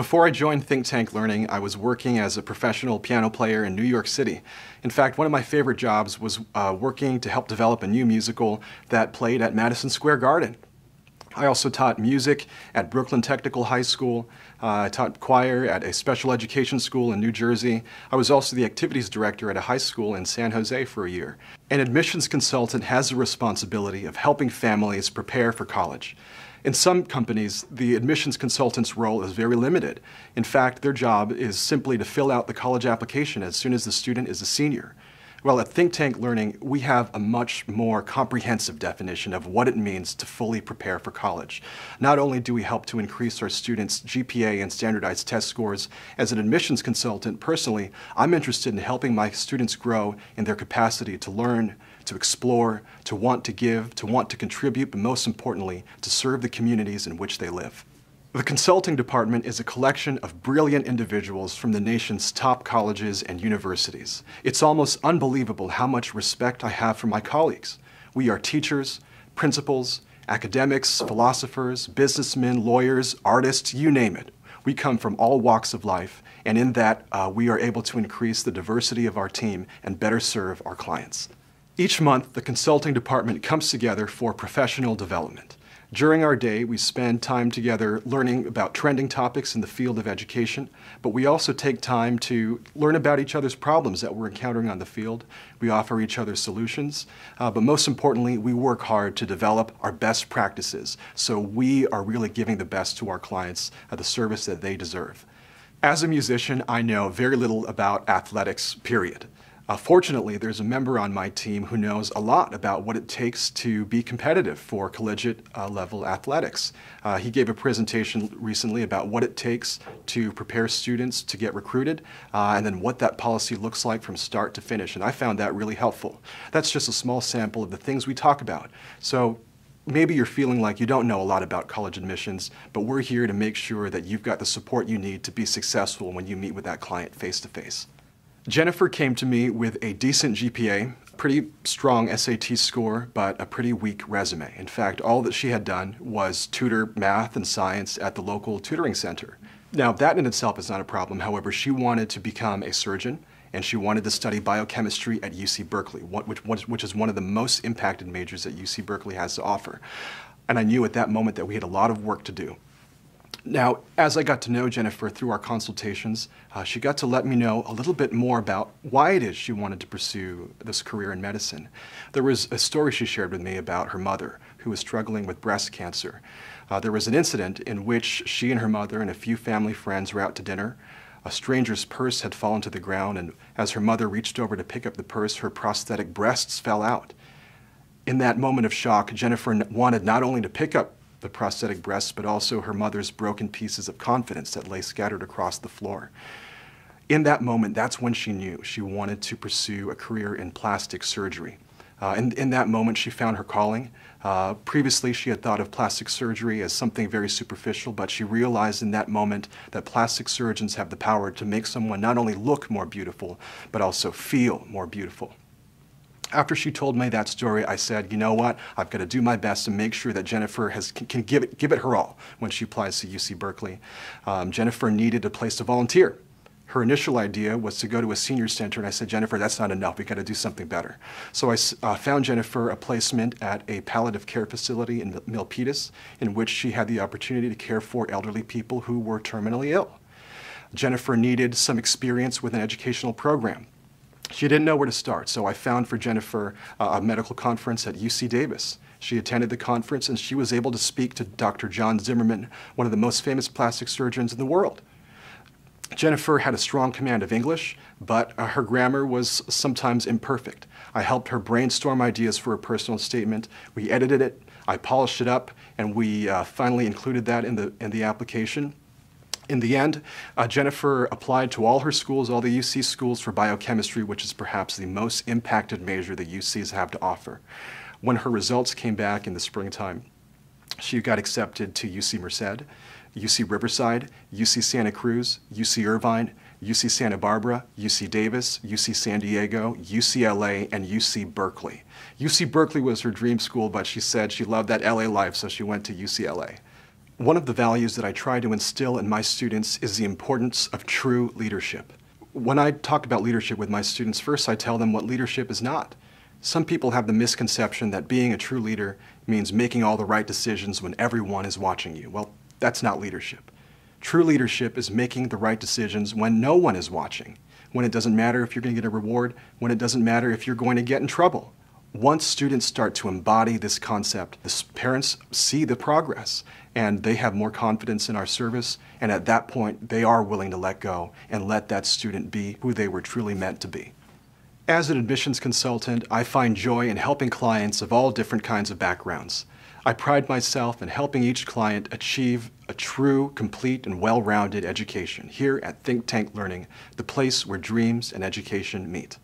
Before I joined ThinkTank Learning, I was working as a professional piano player in New York City. In fact, one of my favorite jobs was working to help develop a new musical that played at Madison Square Garden. I also taught music at Brooklyn Technical High School. I taught choir at a special education school in New Jersey. I was also the activities director at a high school in San Jose for a year. An admissions consultant has the responsibility of helping families prepare for college. In some companies, the admissions consultant's role is very limited. In fact, their job is simply to fill out the college application as soon as the student is a senior. Well, at ThinkTank Learning, we have a much more comprehensive definition of what it means to fully prepare for college. Not only do we help to increase our students' GPA and standardized test scores, as an admissions consultant, personally, I'm interested in helping my students grow in their capacity to learn, to explore, to want to give, to want to contribute, but most importantly, to serve the communities in which they live. The consulting department is a collection of brilliant individuals from the nation's top colleges and universities. It's almost unbelievable how much respect I have for my colleagues. We are teachers, principals, academics, philosophers, businessmen, lawyers, artists, you name it. We come from all walks of life, and in that we are able to increase the diversity of our team and better serve our clients. Each month, the consulting department comes together for professional development. During our day, we spend time together learning about trending topics in the field of education, but we also take time to learn about each other's problems that we're encountering on the field. We offer each other solutions, but most importantly, we work hard to develop our best practices, so we are really giving the best to our clients, the service that they deserve. As a musician, I know very little about athletics, period. Fortunately, there's a member on my team who knows a lot about what it takes to be competitive for collegiate level athletics. He gave a presentation recently about what it takes to prepare students to get recruited and then what that policy looks like from start to finish, and I found that really helpful. That's just a small sample of the things we talk about. So maybe you're feeling like you don't know a lot about college admissions, but we're here to make sure that you've got the support you need to be successful when you meet with that client face to face. Jennifer came to me with a decent GPA, pretty strong SAT score, but a pretty weak resume. In fact, all that she had done was tutor math and science at the local tutoring center. Now, that in itself is not a problem. However, she wanted to become a surgeon, and she wanted to study biochemistry at UC Berkeley, which is one of the most impacted majors that UC Berkeley has to offer. And I knew at that moment that we had a lot of work to do. Now, as I got to know Jennifer through our consultations, she got to let me know a little bit more about why it is she wanted to pursue this career in medicine. There was a story she shared with me about her mother, who was struggling with breast cancer. There was an incident in which she and her mother and a few family friends were out to dinner. A stranger's purse had fallen to the ground, and as her mother reached over to pick up the purse, her prosthetic breasts fell out. In that moment of shock, Jennifer wanted not only to pick up the prosthetic breasts, but also her mother's broken pieces of confidence that lay scattered across the floor. In that moment, that's when she knew she wanted to pursue a career in plastic surgery. In that moment, she found her calling. Previously, she had thought of plastic surgery as something very superficial, but she realized in that moment that plastic surgeons have the power to make someone not only look more beautiful, but also feel more beautiful. After she told me that story, I said, you know what, I've got to do my best to make sure that Jennifer can give it her all when she applies to UC Berkeley. Jennifer needed a place to volunteer. Her initial idea was to go to a senior center, and I said, Jennifer, that's not enough. We've got to do something better. So I found Jennifer a placement at a palliative care facility in Milpitas, in which she had the opportunity to care for elderly people who were terminally ill. Jennifer needed some experience with an educational program. She didn't know where to start, so I found for Jennifer a medical conference at UC Davis. She attended the conference, and she was able to speak to Dr. John Zimmerman, one of the most famous plastic surgeons in the world. Jennifer had a strong command of English, but her grammar was sometimes imperfect. I helped her brainstorm ideas for a personal statement. We edited it, I polished it up, and we finally included that in the application. In the end, Jennifer applied to all her schools, all the UC schools, for biochemistry, which is perhaps the most impacted major the UCs have to offer. When her results came back in the springtime, she got accepted to UC Merced, UC Riverside, UC Santa Cruz, UC Irvine, UC Santa Barbara, UC Davis, UC San Diego, UCLA, and UC Berkeley. UC Berkeley was her dream school, but she said she loved that LA life, so she went to UCLA. One of the values that I try to instill in my students is the importance of true leadership. When I talk about leadership with my students, first I tell them what leadership is not. Some people have the misconception that being a true leader means making all the right decisions when everyone is watching you. Well, that's not leadership. True leadership is making the right decisions when no one is watching, when it doesn't matter if you're going to get a reward, when it doesn't matter if you're going to get in trouble. Once students start to embody this concept, the parents see the progress and they have more confidence in our service, and at that point they are willing to let go and let that student be who they were truly meant to be. As an admissions consultant, I find joy in helping clients of all different kinds of backgrounds. I pride myself in helping each client achieve a true, complete, and well-rounded education here at ThinkTank Learning, the place where dreams and education meet.